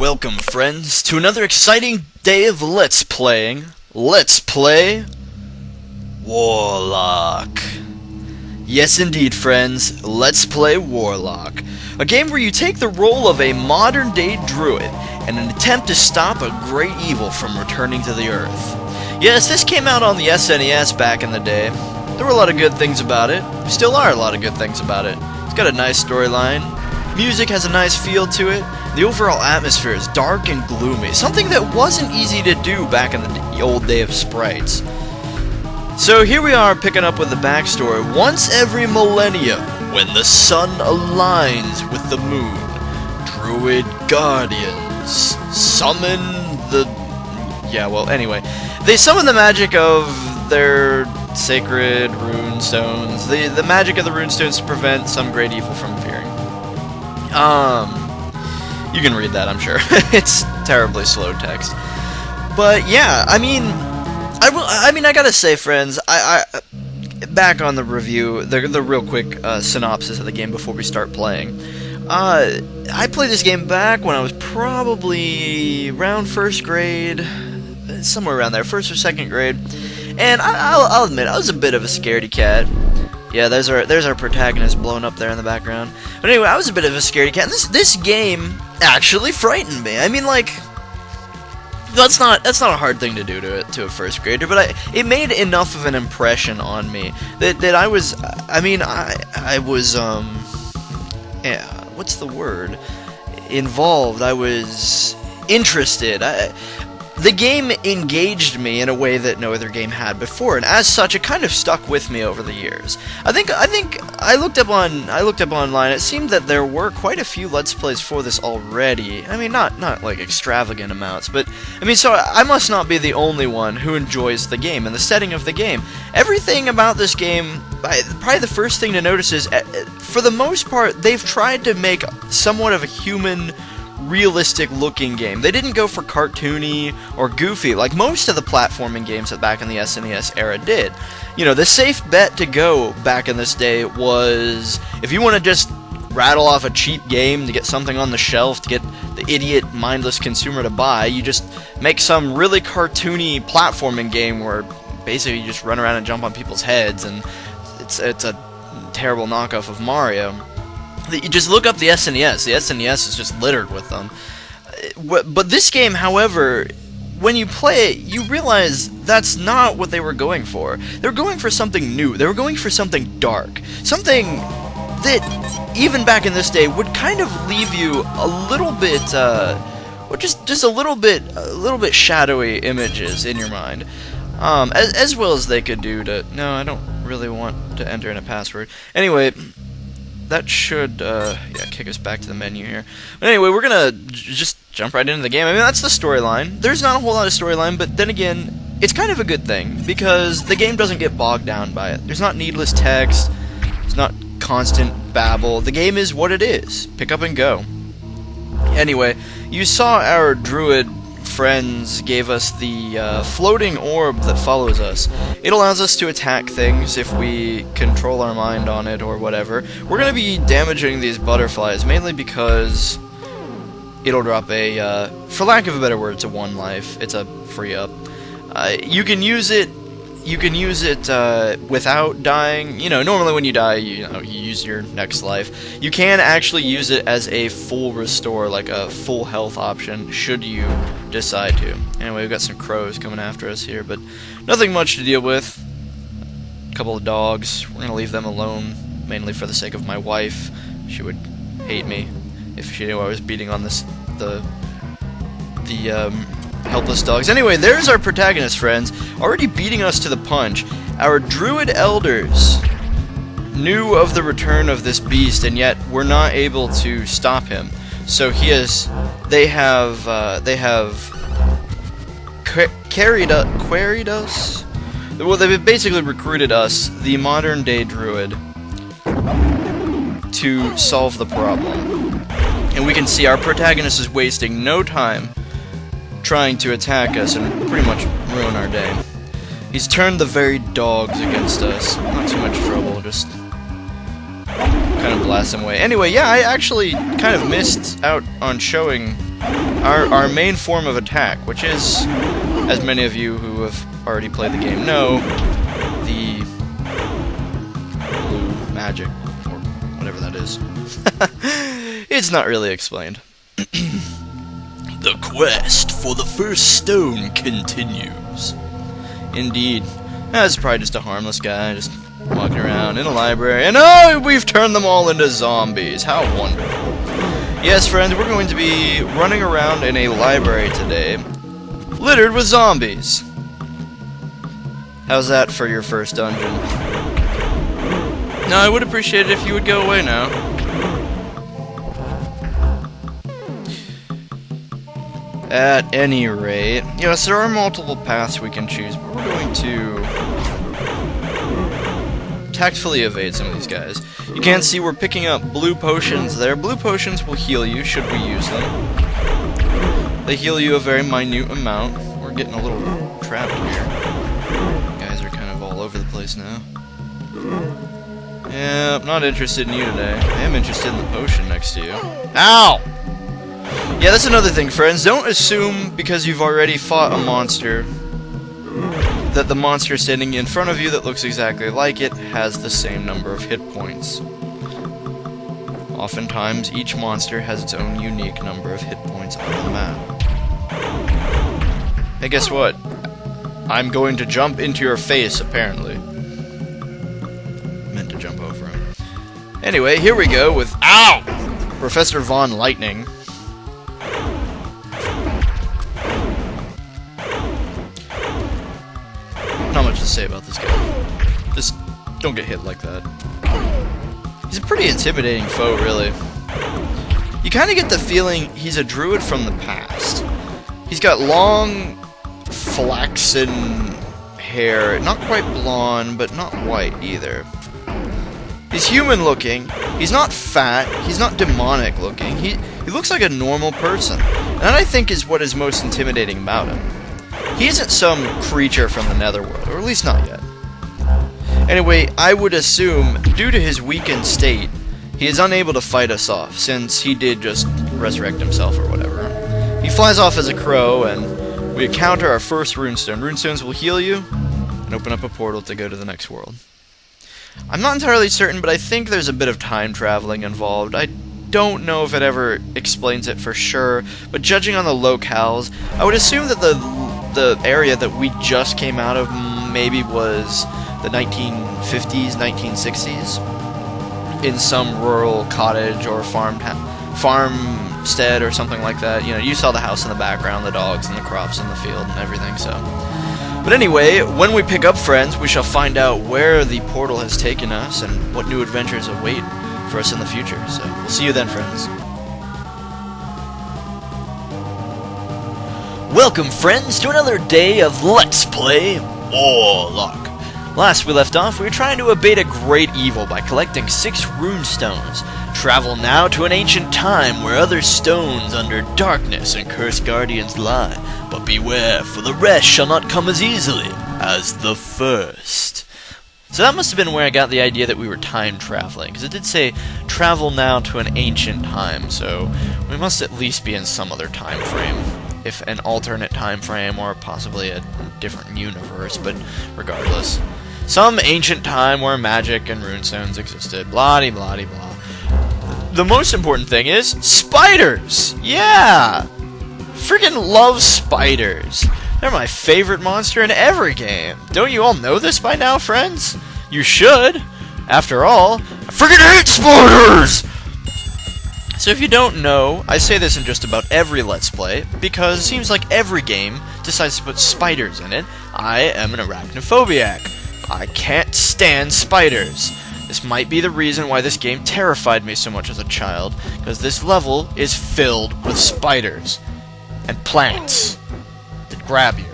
Welcome, friends, to another exciting day of Let's Playing. Let's play Warlock. Yes, indeed, friends, let's play Warlock. A game where you take the role of a modern-day druid in an attempt to stop a great evil from returning to the Earth. Yes, this came out on the SNES back in the day. There were a lot of good things about it. Still are a lot of good things about it. It's got a nice storyline. Music has a nice feel to it. The overall atmosphere is dark and gloomy, something that wasn't easy to do back in the old day of sprites. So here we are picking up with the backstory. Once every millennia, when the sun aligns with the moon, druid guardians summon the... they summon the magic of their sacred rune stones, the magic of the rune stones to prevent some great evil from appearing. You can read that, I'm sure. It's terribly slow text. But yeah, I mean, I gotta say, friends, I back on the review, the real quick synopsis of the game before we start playing. I played this game back when I was probably around first grade, somewhere around there, first or second grade, and I'll admit I was a bit of a scaredy cat. Yeah, there's our protagonist blowing up there in the background. But anyway, I was a bit of a scaredy cat. This game actually frightened me. I mean, like, that's not a hard thing to do to a first grader, but it made enough of an impression on me that I was, yeah, what's the word? Involved. I was interested. The game engaged me in a way that no other game had before, and as such, it kind of stuck with me over the years. I think I looked up online. It seemed that there were quite a few Let's Plays for this already. I mean, not like extravagant amounts, but I mean, so I must not be the only one who enjoys the game and the setting of the game. Everything about this game, probably the first thing to notice is, for the most part, they've tried to make somewhat of a human, realistic looking game. They didn't go for cartoony or goofy like most of the platforming games that back in the SNES era did. You know, the safe bet to go back in this day was, if you want to just rattle off a cheap game to get something on the shelf, to get the idiot, mindless consumer to buy, you just make some really cartoony platforming game where basically you just run around and jump on people's heads, and it's a terrible knockoff of Mario. You just look up the SNES. The SNES is just littered with them. But this game, however, when you play it, you realize that's not what they were going for. They were going for something new. They were going for something dark. Something that, even back in this day, would kind of leave you a little bit, just a little bit shadowy images in your mind. As well as they could do to... No, I don't really want to enter in a password. Anyway... That should, kick us back to the menu here. But anyway, we're gonna just jump right into the game. I mean, that's the storyline. There's not a whole lot of storyline, but then again, it's kind of a good thing, because the game doesn't get bogged down by it. There's not needless text. There's not constant babble. The game is what it is. Pick up and go. Anyway, you saw our druid friends gave us the floating orb that follows us. It allows us to attack things if we control our mind on it or whatever. We're going to be damaging these butterflies mainly because it'll drop a, for lack of a better word, it's a 1 life. It's a free up. You can use it without dying. You know, normally when you die, you use your next life. You can actually use it as a full restore, like a full health option, should you decide to. Anyway, we've got some crows coming after us here, but nothing much to deal with. A couple of dogs. We're gonna leave them alone, mainly for the sake of my wife. She would hate me if she knew I was beating on the helpless dogs. Anyway, there's our protagonist, friends, already beating us to the punch. Our druid elders knew of the return of this beast, and yet were not able to stop him. So they have queried us. Well, they've basically recruited us, the modern day druid, to solve the problem. And we can see our protagonist is wasting no time trying to attack us and pretty much ruin our day. He's turned the very dogs against us. Not too much trouble, just kind of blast him away. Anyway, yeah, I actually kind of missed out on showing our main form of attack, which is, as many of you who have already played the game know, the blue magic, or whatever that is. It's not really explained. The quest for the first stone continues. Indeed. That's probably just a harmless guy, just walking around in a library, and oh, we've turned them all into zombies. How wonderful. Yes, friends, we're going to be running around in a library today, littered with zombies. How's that for your first dungeon? No, I would appreciate it if you would go away now. At any rate, yes, there are multiple paths we can choose, but we're going to tactfully evade some of these guys. You can see we're picking up blue potions there. Blue potions will heal you, should we use them. They heal you a very minute amount. We're getting a little trapped here. Guys are kind of all over the place now. Yeah, I'm not interested in you today. I am interested in the potion next to you. Ow! Yeah, that's another thing, friends. Don't assume because you've already fought a monster that the monster standing in front of you that looks exactly like it has the same number of hit points. Oftentimes, each monster has its own unique number of hit points on the map. Hey, guess what? I'm going to jump into your face, apparently. Meant to jump over him. Anyway, here we go with... Ow! Professor Von Lightning. Not much to say about this guy. Just don't get hit like that. He's a pretty intimidating foe, really. You kind of get the feeling he's a druid from the past. He's got long, flaxen hair, not quite blonde, but not white either. He's human-looking. He's not fat. He's not demonic-looking. He looks like a normal person. And that, I think, is what is most intimidating about him. He isn't some creature from the netherworld, or at least not yet. Anyway, I would assume, due to his weakened state, he is unable to fight us off, since he did just resurrect himself or whatever. He flies off as a crow, and we encounter our first runestone. Runestones will heal you, and open up a portal to go to the next world. I'm not entirely certain, but I think there's a bit of time traveling involved. I don't know if it ever explains it for sure, but judging on the locales, I would assume that the area that we just came out of maybe was the 1950s, 1960s, in some rural cottage or farmstead or something like that. You know, you saw the house in the background, the dogs and the crops in the field and everything, so. But anyway, when we pick up friends, we shall find out where the portal has taken us and what new adventures await for us in the future. So, we'll see you then, friends. Welcome, friends, to another day of Let's Play Warlock. Last we left off, we were trying to abate a great evil by collecting 6 runestones. Travel now to an ancient time where other stones under darkness and cursed guardians lie. But beware, for the rest shall not come as easily as the first. So that must have been where I got the idea that we were time traveling, because it did say travel now to an ancient time, so we must at least be in some other time frame. If an alternate time frame or possibly a different universe, but regardless. Some ancient time where magic and runestones existed, blah-de-blah-de-blah. The most important thing is spiders! Yeah! Freaking love spiders. They're my favorite monster in every game. Don't you all know this by now, friends? You should. After all, I freaking hate spiders! So if you don't know, I say this in just about every Let's Play, because it seems like every game decides to put spiders in it. I am an arachnophobiac. I can't stand spiders. This might be the reason why this game terrified me so much as a child, because this level is filled with spiders and plants that grab you.